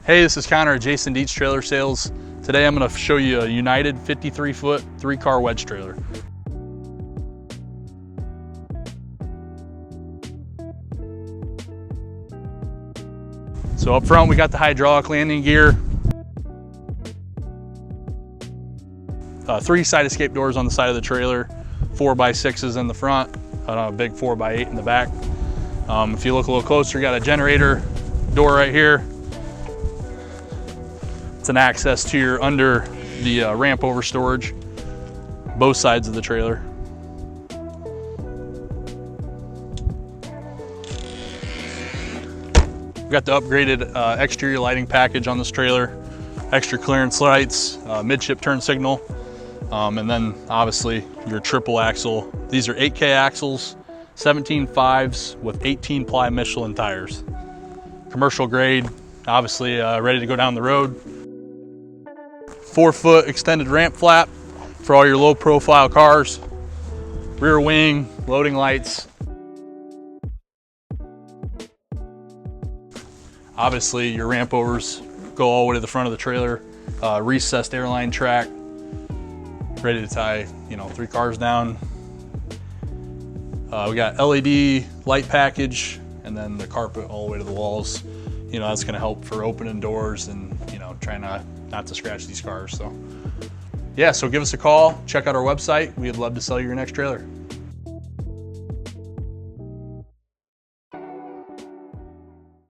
Hey, this is Connor at Jason Dietsch Trailer Sales. Today I'm going to show you a United 53-foot 3-car wedge trailer. So up front we got the hydraulic landing gear, 3 side escape doors on the side of the trailer, 4x6s in the front, a big 4x8 in the back. If you look a little closer, you got a generator door right here. It's an access to your under the ramp over storage, both sides of the trailer. We've got the upgraded exterior lighting package on this trailer, extra clearance lights, midship turn signal, and then obviously your triple axle. These are 8K axles, 17.5s with 18 ply Michelin tires. Commercial grade, obviously ready to go down the road. 4-foot extended ramp flap for all your low profile cars. Rear wing, loading lights. Obviously your ramp overs go all the way to the front of the trailer. Recessed airline track, ready to tie 3 cars down. We got LED light package and then the carpet all the way to the walls. That's gonna help for opening doors and trying not to scratch these cars. So yeah, so give us a call, check out our website. We'd love to sell you your next trailer.